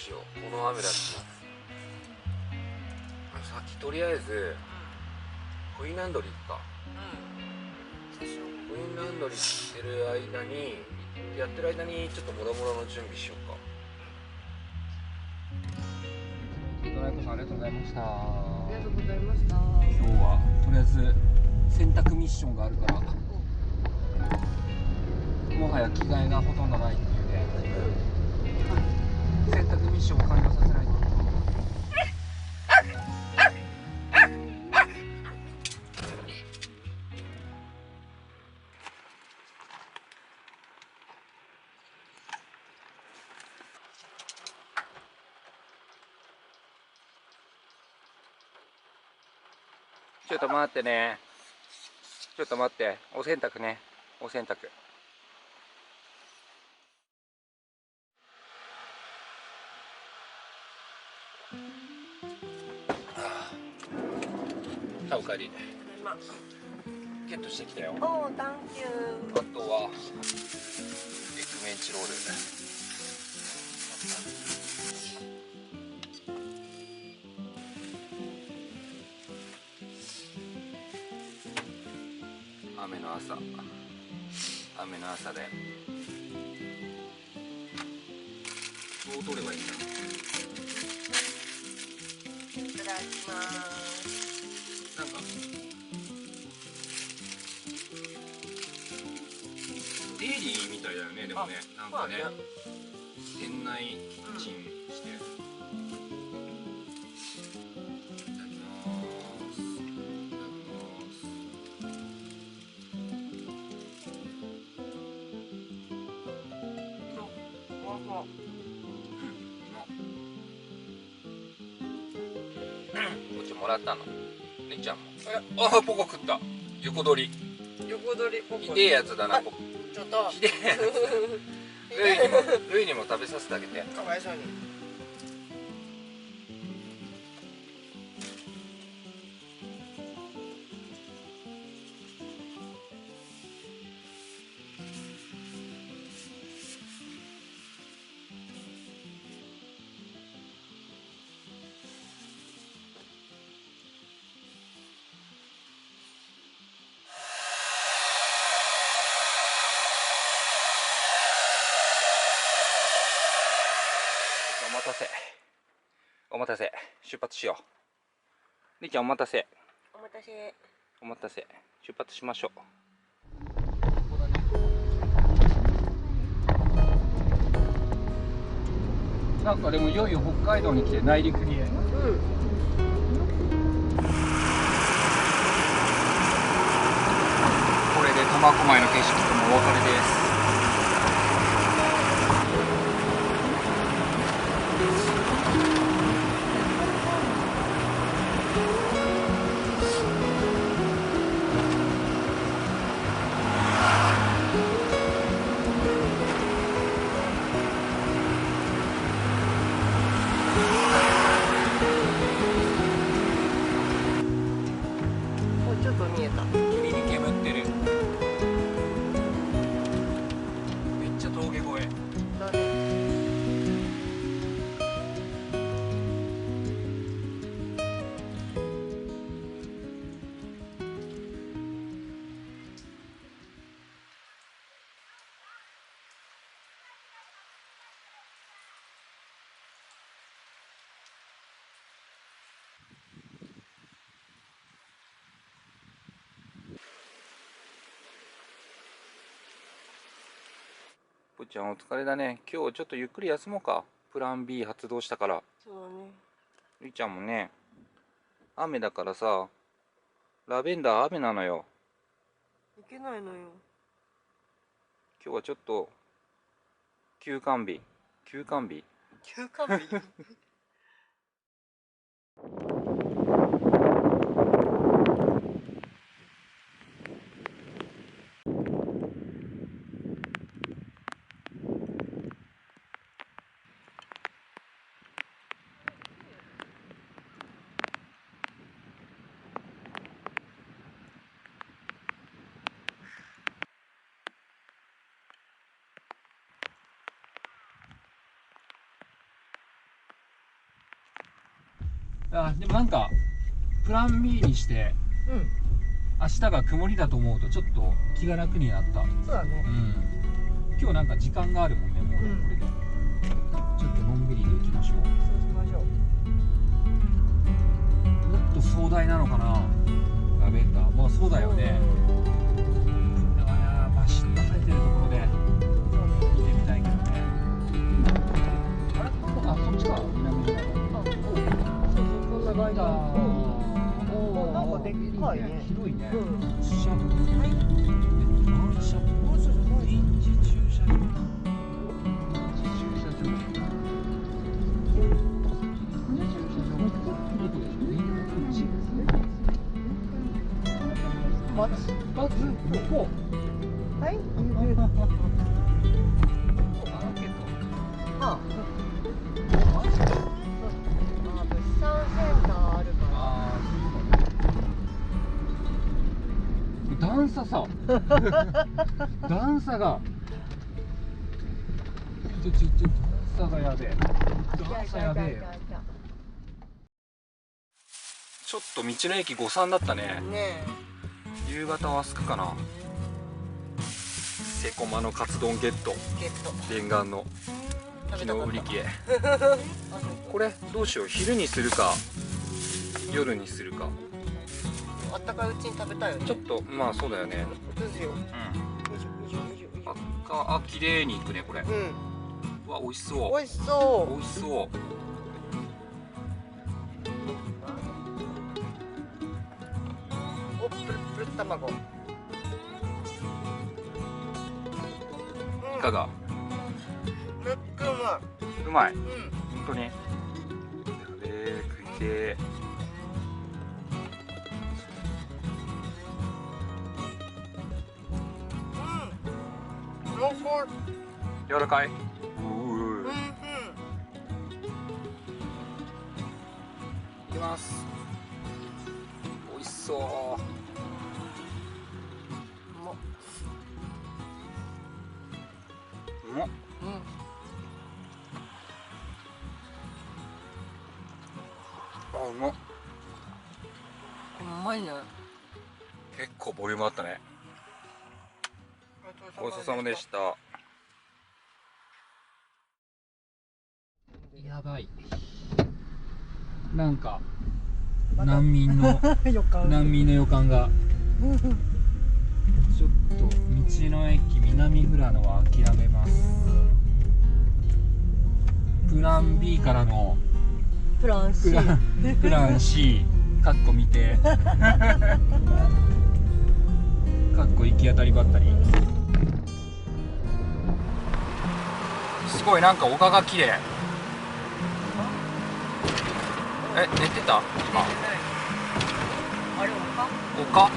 しよう。この雨だしさっきとりあえずコインランドリー行くか。コインランドリーしてる間にやってる間にちょっともろもろの準備しようか。ドライブさんありがとうございました。ありがとうございました。今日はとりあえず洗濯ミッションがあるからもはや着替えがほとんどないっていうね、洗濯ミッションを完了させないと。ちょっと待ってね。ちょっと待って。お洗濯ね。お洗濯。さあおかえり。ゲットしてきたよ。おー、サンキュあとはエッグメンチロール。雨の朝でどう取ればいいんだろー。いただきます。う。なんかデイリーみたいだよね。でもね、なんかね、店内キッチンして、いただきます。いただきます。ふわふわ。うまっ。こっちもらったの。りんちゃんも。あ、ポコ食った。横取り。横取りポコ。ひでえやつだな、ポコ。ちょっと。ひでえやつ。ルイにも食べさせてあげて。かわいそうに。お待たせ。お待たせ。出発しよう。りんちゃんお待たせ。お待たせ。お待たせ。出発しましょう。なんかでもいよいよ北海道に来て内陸に。これで苫小牧の景色ともお別れです。ちょっと見えた。霧に煙ってる。めっちゃ峠越え。だね。ぽっちゃんお疲れだね。今日ちょっとゆっくり休もうか。プラン B 発動したから。そうだね。りちゃんもね、雨だからさ、ラベンダー雨なのよ。いけないのよ。今日はちょっと休館日。休館日。休館日。あ、でもなんかプラン B にして明日が曇りだと思うとちょっと気が楽になった。そうだね。今日なんか時間があるもんね、もうね、これでちょっとのんびりと行きましょう。そうしましょう。もっと壮大なのかな、ラベンダー。まあそうだよね。だからバシッと生えてるところで見てみたいけどね。あれ、あ、そっちか、南島が。そうそう、こんな感じだ。おなんかでっかいね。広いね。うん。シャンプー。マンション。臨時駐車場。臨時駐車場。臨時駐車場。どこでしょう。臨時。バツ。ここ。はい。あのけど。あ。物産センターあるから。ああ、段差さ。段差が。段差がやべえ。段差やべえよ。ちょっと道の駅誤算だったね。ね夕方はすくかな。セコマのカツ丼ゲット。え、ゲット。念願の昨日売り切れ。これどうしよう、昼にするか夜にするか。あったかいうちに食べたいよね。ちょっとまあそうだよね。どうしよう。あ、綺麗にいくねこれ。うん。うわ、美味しそう。美味しそ美味しそう。う。お、プルプル卵。いかが？めっちゃうまうまい。い。うん。本当に。やべえ、食いて濃厚。ー。柔らかい。うん。いきます。美味しそう。うまっ。あ、うまっ。うまいね。結構ボリュームあったね。ごちそうさまでした。やばい。なんか難民の難民の予感が。ちょっと道の駅南富良野は諦めます。プラン B からのプラン C。プラン C かっこ見てかっこ行き当たりばったり。すごいなんか丘が綺麗。え、寝てた今？あれ丘？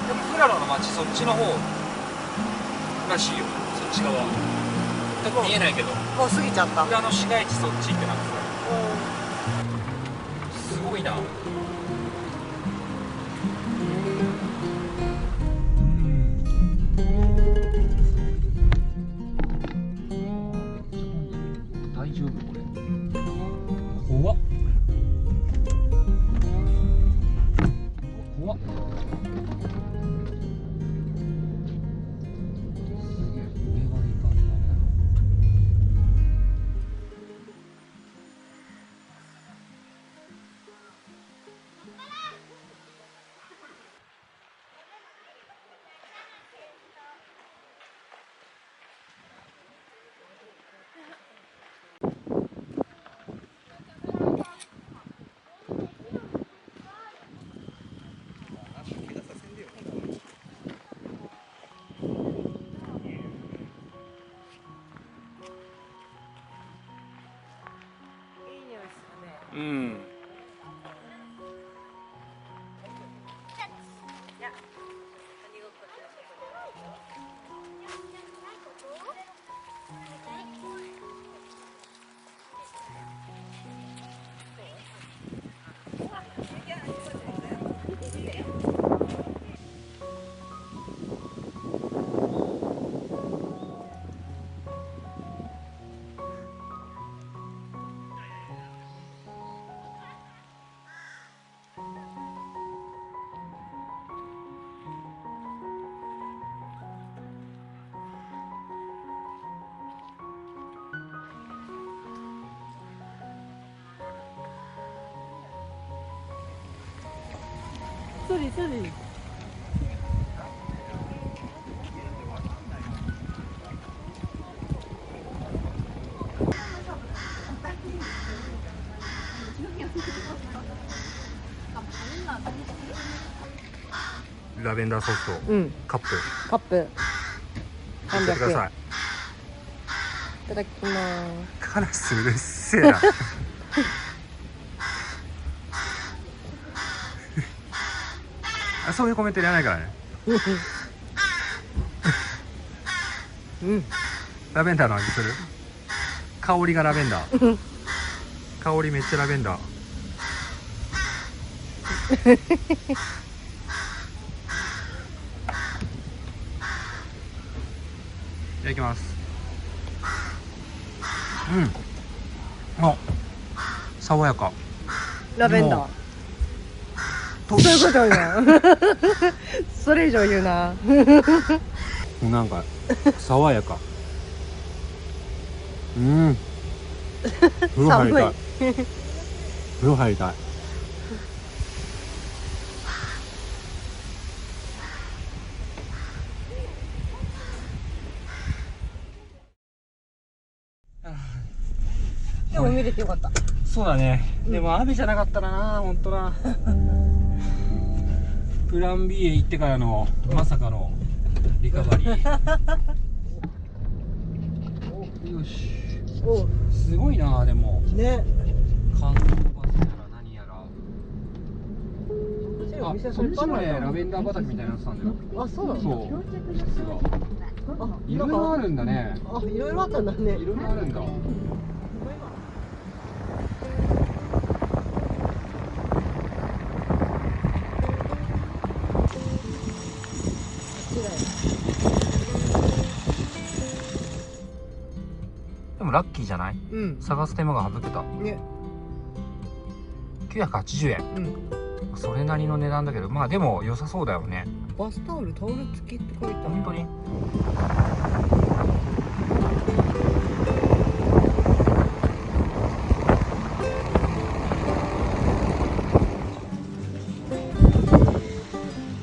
でも富良野の町そっちの方らしいよ。そっち側ちょっと見えないけど、もう過ぎちゃった。富良野市街地そっちってなってた。すごいな。大丈夫これ？怖っ。怖っ。すげえ、上まで行かんとダメだな。うん。里这里。ラベンダーソースとうん。カップカップ。いってください。いただきます。カラスうるせえなあ、そういうコメントいらないからね。うん。ラベンダーの味する？香りがラベンダー。香りめっちゃラベンダー。いただきます。あ、爽やか。ラベンダー。とそういうことよ。それ以上言うな。もうなんか爽やか。風呂入りたい。風呂入りたい。でも見れてよかった。そうだね。でも雨じゃなかったらな、本当な。プラン B へ行ってからのまさかのリカバリー。よし。お、すごいな、でも。ね。観光バスやら何やら。あ、そっちもね、ラベンダー畑みたいなやつなんだよ。あ、そうなの。そう。実は。あ、いろいろあるんだね。あ、いろいろあったんだね。いろいろあるんだ。でもラッキーじゃない？うん。探す手間が省けた。ね。980円。うん。それなりの値段だけど、まあでも良さそうだよね。バスタオルタオル付きって書いてある。本当に。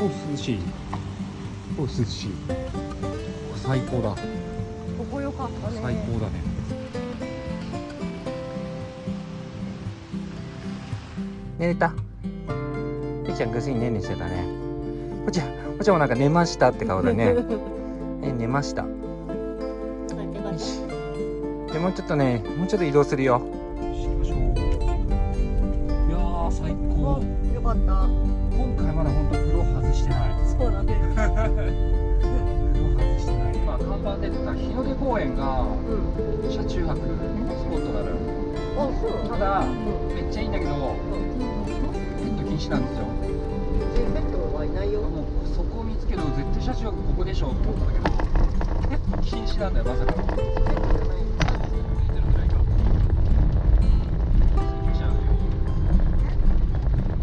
お、涼しい。お、涼しい。最高だ。ここ良かったね。最高だね。寝れた。ゆきちゃんぐっすりねんねしてたね。こちゃんもなんか寝ましたって顔だね。寝ました。よし。でもうちょっとね、もうちょっと移動するよ。しましょう。いやー最高。よかった。今回まだ本当風呂外してない。そうだね。風呂外してない。今看板出てた日の出公園が車中泊スポットなのよ。あ、そう。ただめっちゃいいんだけど、ペット禁止なんですよ。ペットはいないよ。もうそこを見つけると絶対車中泊ここでしょって思ったんだけど、ペット禁止なんだよまさかの。ペットじゃない。ついてるぐらいか。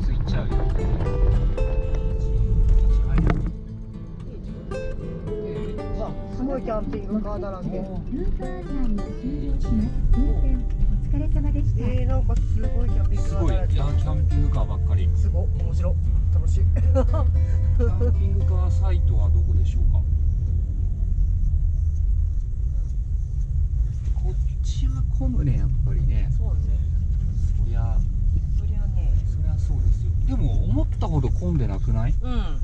ついちゃうよ。すごいキャンピングカーだらけ。ルート案内が終了します。運転お疲れ様でした。なんかすごいキャンピングカすごい。いやーだらけ。キャンピングカーばっかり。すごい面白い。楽しい。キャンピングカーサイトはどこでしょうか。こっちは混むねやっぱりね。そうね。そりゃね。そりゃそうですよ。でも思ったほど混んでなくない？うん。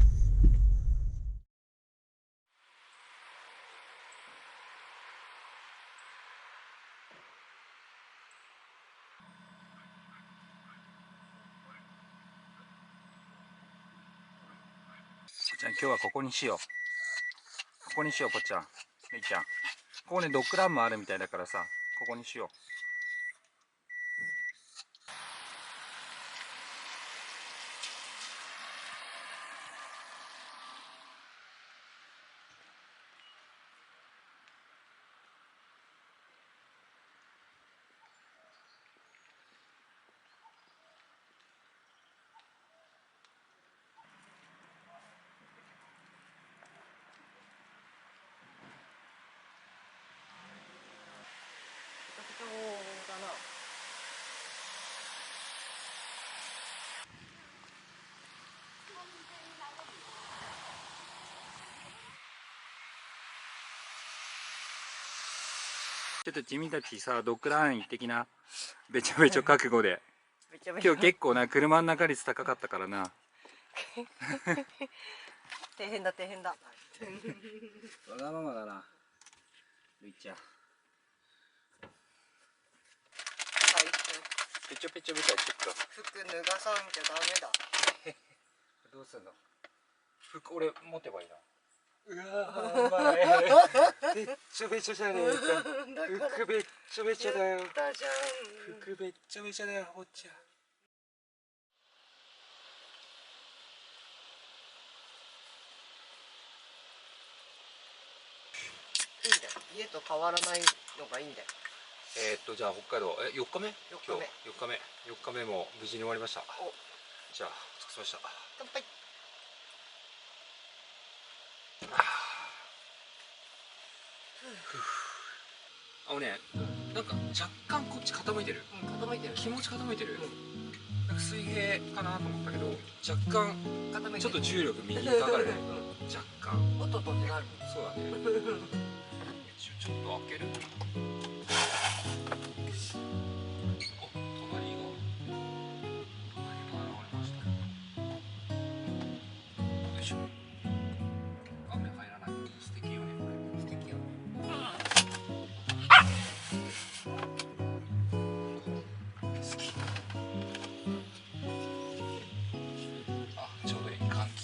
ぽっちゃん今日はここにしよう。ここにしようぽっちゃん。めいちゃん。ここねドッグランもあるみたいだからさ、ここにしよう。ちょっと君たちさ、ドッグラン行ってきな。べちょべちょ覚悟で。めちゃめちゃ今日結構な、車の中率高かったからな。大変だ大変だ。わがままだな。ルイちゃん。ぺちょぺちょみたい、ちょっと。服脱がさんきゃダメだ。どうすんの？服俺持てばいいな。うわー、お前。べっちょべちょじゃねえか。服べっちょべちょだよ。だじゃん。服べっちょべちょだよ、おっちゃん。いいんだよ。家と変わらないのがいいんだよ。じゃあ北海道4日目？ 4日今目日4日目も無事に終わりました。お、じゃあお疲れ様でした。乾杯。あのね、なんか若干こっち傾いてる。傾いてる。気持ち傾いてる。なんか水平かなと思ったけど、若干傾いてる。ちょっと重力右にかかるね。若干。おっとっとってなる。そうだね。ちょっと開ける。お、隣が現れましたよ。よいしょ。雨入らない。素敵よねこれ。素敵よ。好き。あ、ちょうどいい換気。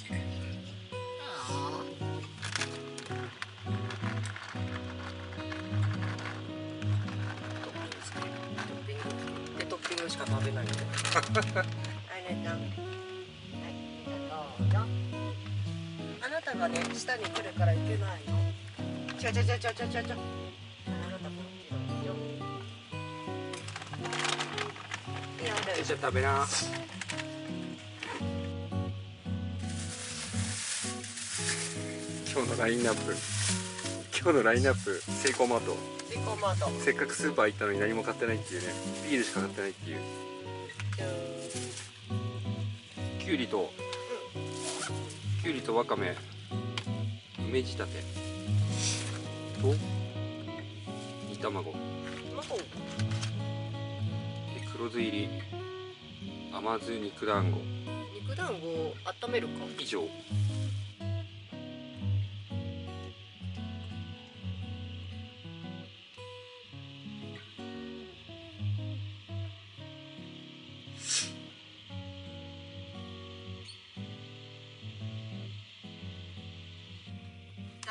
トッピングしか食べないんで。はい、ねちゃん。はい、どうぞ。あなたがね、下に来るから行けないの。違う違う違う違う違う違う。あなたこっちなんよ。いや、でじゃあ食べな。今日のラインナップ。セイコーマート。セイコーマート。せっかくスーパー行ったのに何も買ってないっていうね。ビールしか買ってないっていう。きゅうりとわかめ、梅仕立てと煮卵で黒酢入り甘酢肉団子肉団子を温めるか。以上。い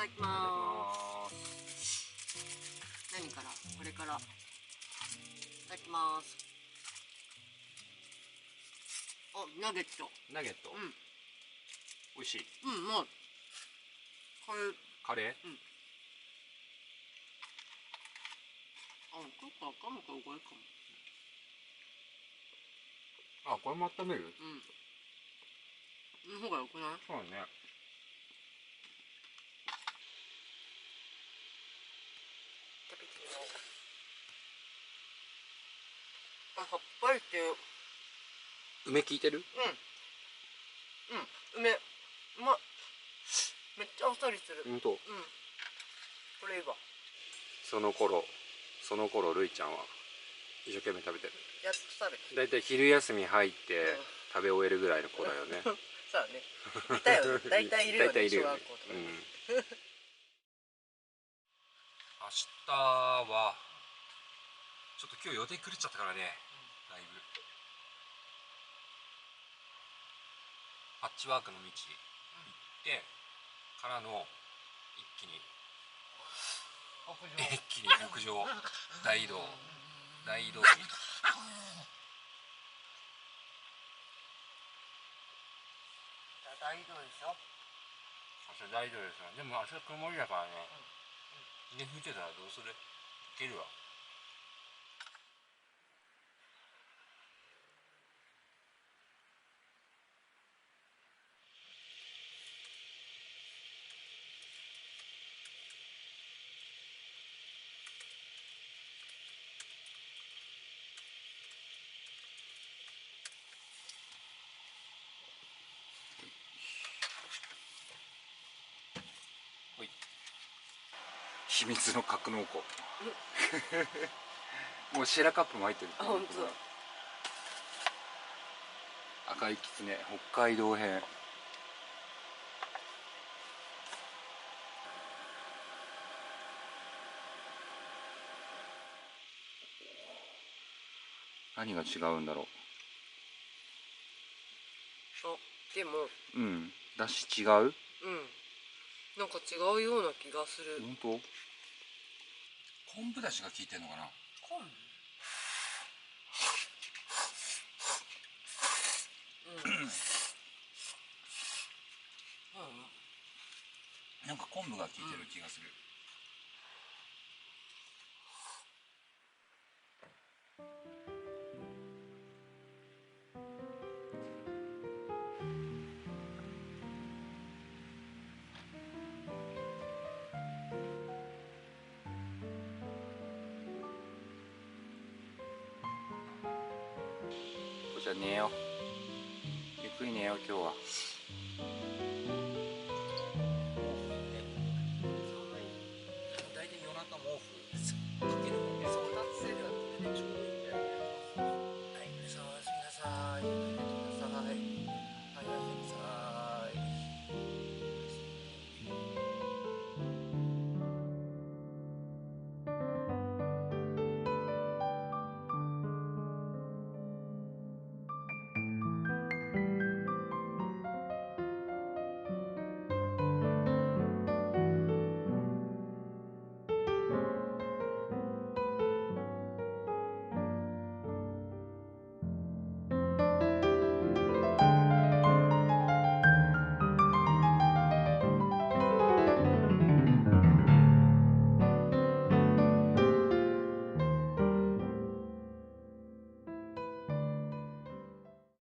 ただきます。何から？これから。いただきます。あ、ナゲット。ナゲット、うん。美味しい。うん、もう。これ。カレー、あ、結構赤もかうまいかも。あ、これも温める。の方が良くない？そうだね。食べてみよう。あ、さっぱりしてる。梅効いてる。梅、うまっ。めっちゃあっさりする。ほんと。これいいわ。その頃ルイちゃんは一生懸命食べてる。やっと食べて。だいたい昼休み入って食べ終えるぐらいの子だよね。そうだね。いたよね。だいたいいるよね。大体いるよね。小学校とかに。明日はちょっと今日予定狂っちゃったからね。だいぶパッチワークの道行ってからの一気に北上大移動期。大移動でしょ。明日大移動ですよ。でも明日曇りだからね。で降ってたらどうする？いけるわ。秘密の格納庫もうシェラカップも入ってる。あ、本当。赤いキツネ北海道編。何が違うんだろあ、でも、う。うん、だし違う。うん、なんか違うような気がする。本当？昆布だしが効いてんのかな。昆布？うん。うん。なんか昆布が効いてる気がする。じゃあ寝よう。ゆっくり寝よう今日は。